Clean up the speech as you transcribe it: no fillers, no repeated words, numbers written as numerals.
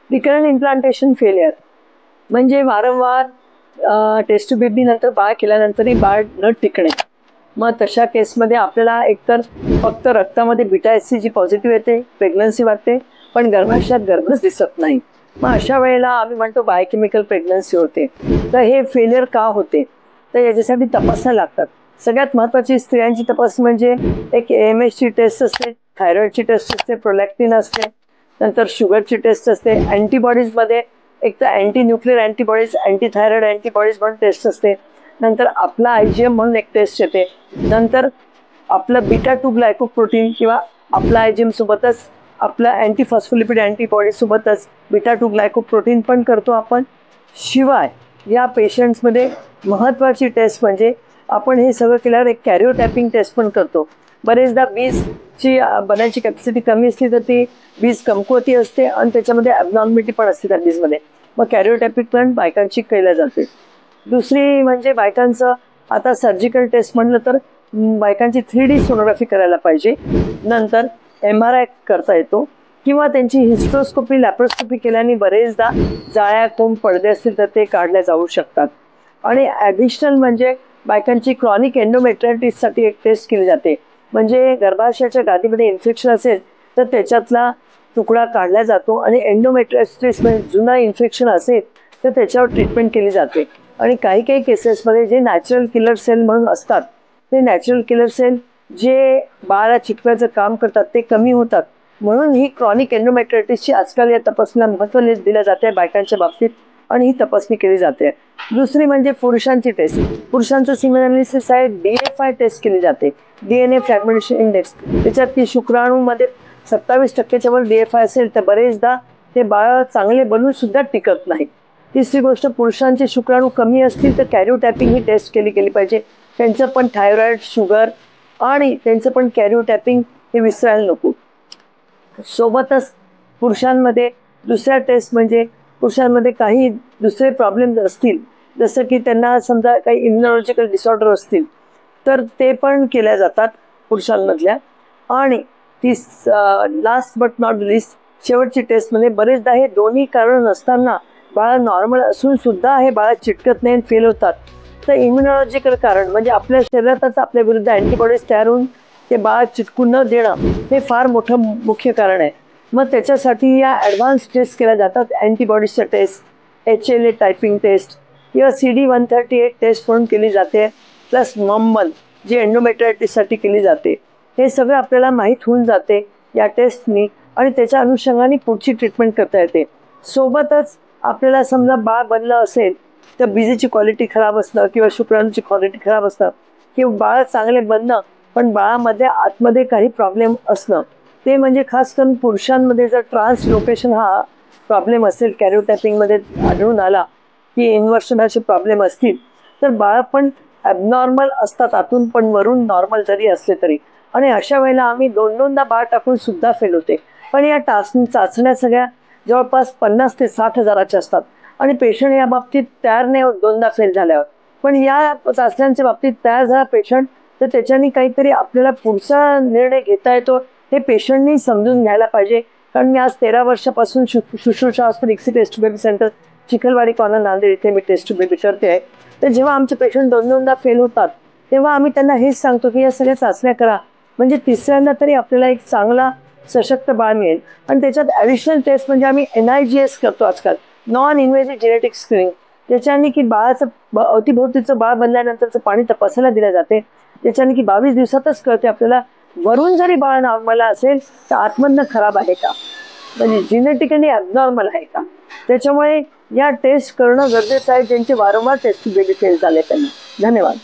Recurrent implantation failure म्हणजे वारंवार taste tube baby नंतर बाळ केल्यानंतरही बाळ न टिकणे. मग तशा केसमध्ये आपल्याला एकतर फक्त रक्तामध्ये बीटा HCG पॉझिटिव्ह येते, प्रेग्नन्सी वाटते, पण गर्भाशयात गर्भच दिसत नाही. मग अशा वेळेला आम्ही म्हणतो बायोकेमिकल प्रेग्नन्सी होते. तर हे फेलियर का होते, तर याच्यासाठी तपासण्या लागतात. सगळ्यात महत्त्वाची स्त्रियांची तपासणी म्हणजे एक AMH ची टेस्ट असते, थायरॉइडची टेस्ट असते, प्रोलॅक्टिन असते, नंतर शुगरची टेस्ट असते. अँटीबॉडीजमध्ये एक तर anti nuclear antibodies, anti thyroid antibodies म्हणून टेस्ट असते. नंतर आपला IgM म्हणून एक टेस्ट येते. नंतर आपलं बीटा 2 ग्लायकोप्रोटीन किंवा आपला IgM सोबतच आपलं अँटीफॉस्फोलिपिड अँटीबॉडी सोबतच बीटा 2 ग्लायकोप्रोटीन पण करतो आपण. शिवाय या पेशंट्समध्ये महत्त्वाची टेस्ट म्हणजे आपण हे सगळं केल्यावर एक कॅरिओटॅपिंग टेस्ट पण करतो. बरेचदा बीजची बनायची कॅपॅसिटी कमी असली तर ती बीज कमकुवती असते आणि त्याच्यामध्ये ॲबनॉर्मॅलिटी पण असते त्या बीजमध्ये. मग कॅरिओटॅपिक पण बायकांची केल्या जाते. दुसरी म्हणजे बायकांचं आता सर्जिकल टेस्ट म्हणलं तर बायकांची 3D सोनोग्राफी करायला पाहिजे. नंतर MRI करता येतो किंवा त्यांची हिस्ट्रोस्कोपी लॅप्रोस्कोपी केल्याने बरेचदा जाळ्या कोंब पडदे असतील तर ते काढल्या जाऊ शकतात. आणि ॲडिशनल म्हणजे बायकांची क्रॉनिक एंडोमेट्रायटिससाठी एक टेस्ट केली जाते. म्हणजे गर्भाशयाच्या गादीमध्ये इन्फेक्शन असेल तर त्याच्यातला तुकडा काढला जातो आणि एंडोमेट्रायटिस म्हणजे जुना इन्फेक्शन असेल तर त्याच्यावर ट्रीटमेंट केली जाते. आणि काही काही केसेसमध्ये जे नॅचरल किलर सेल म्हणून असतात ते नॅचरल किलर सेल जे बाळाला चिटकवायचं काम करतात ते कमी होतात. म्हणून ही क्रॉनिक एंडोमेट्रायटिसची आजकाल या तपासणीला महत्त्व दिलं जाते बायकांच्या बाबतीत आणि ही तपासणी केली जाते. दुसरी म्हणजे पुरुषांची टेस्ट. पुरुषांचं सिमेन अनालिसिस आहे, DFI टेस्ट केली जाते, DNA फ्रॅगमेंटेशन इंडेक्स. त्याच्यात ती शुक्राणूमध्ये 27% वर DFI असेल तर बरेचदा ते बाळ चांगले बनून सुद्धा टिकत नाही. तिसरी गोष्ट, पुरुषांचे शुक्राणू कमी असतील तर कॅरिओटॅपिंग ही टेस्ट केली पाहिजे. त्यांचं पण थायरॉइड, शुगर आणि त्यांचं पण कॅरिओटॅपिंग हे विसरायला नको. सोबतच पुरुषांमध्ये दुसऱ्या टेस्ट म्हणजे पुरुषांमध्ये काही दुसरे प्रॉब्लेम्स असतील, जसं की त्यांना समजा काही इम्युनॉलॉजिकल डिसऑर्डर असतील तर ते पण केल्या जातात पुरुषांमधल्या. आणि ती लास्ट बट नॉट लिस्ट शेवटची टेस्टमध्ये बरेचदा हे दोन्ही कारण नसताना बाळ नॉर्मल असून सुद्धा हे बाळ चिटकत नाही, फेल होतात. तर इम्युनॉलॉजिकल कारण म्हणजे आपल्या शरीरातच आपल्या विरुद्ध अँटीबॉडीज तयार होऊन ते बाळ चिटकून न देणं हे फार मोठं मुख्य कारण आहे. मग त्याच्यासाठी या ॲडव्हान्स टेस्ट केल्या जातात. अँटीबॉडीजच्या टेस्ट, HLA टायपिंग टेस्ट किंवा CD138 टेस्ट म्हणून केली जाते, प्लस नॉर्मल जी एंडोमेट्रायटिससाठी केली जाते. हे सगळं आपल्याला माहीत होऊन जाते या टेस्टनी आणि त्याच्या अनुषंगाने पुढची ट्रीटमेंट करता येते. सोबतच आपल्याला समजा बाळ बनलं असेल तर बीजेची क्वालिटी खराब असणं किंवा शुक्राणूची क्वालिटी खराब असणं किंवा बाळ चांगले बनणं पण बाळामध्ये आतमध्ये काही प्रॉब्लेम असणं, ते म्हणजे खास करून पुरुषांमध्ये जर ट्रान्सलोकेशन हा प्रॉब्लेम असेल, कॅरिओटॅपिंगमध्ये आढळून आला की इन्व्हर्शन असे प्रॉब्लेम असतील तर बाळ पण ॲबनॉर्मल असतात आतून पण वरून नॉर्मल जरी असले तरी. आणि अशा वेळेला आम्ही 2-2दा बाळ टाकून सुद्धा फेल होते. पण या चाचण्या सगळ्या जवळपास 50,000 ते 60,000च्या असतात आणि पेशंट या बाबतीत तयार नाही होत 2दा फेल झाल्यावर. पण या चाचण्यांच्या बाबतीत तयार झाला पेशंट तर त्याच्यानी काहीतरी आपल्याला पुढचा निर्णय घेता येतो हे पेशंटनी समजून घ्यायला पाहिजे. कारण मी आज 13 वर्षापासून Shushrusha hospital ICSI test tube baby centre Chikhalwadi corner Nanded इथे मी टेस्ट टू बेबी करते आहे. तर जेव्हा आमचे पेशंट 2-2दा फेल होतात तेव्हा आम्ही त्यांना हेच सांगतो की या सगळ्या चाचण्या करा म्हणजे तिसऱ्यांदा तरी आपल्याला एक चांगला सशक्त बाळ मिळेल. आणि त्याच्यात ॲडिशनल टेस्ट म्हणजे आम्ही NIGS करतो आजकाल, नॉन इन्व्हेजिव्ह जेनेटिक स्क्रीनिंग. त्याच्याने की बाळाचं अवतीभोवतीचं बाळ बनल्यानंतरचं पाणी तपासायला दिलं जाते. त्याच्याने की 22 दिवसातच कळते आपल्याला वरून जरी बाळ नॉर्मल असेल तर आतमधनं खराब आहे का, म्हणजे जेनेटिकली ॲबनॉर्मल आहे का. त्याच्यामुळे या टेस्ट करणं गरजेचं आहे ज्यांचे वारंवार टेस्ट बेबी फेल झाले त्यांना. धन्यवाद.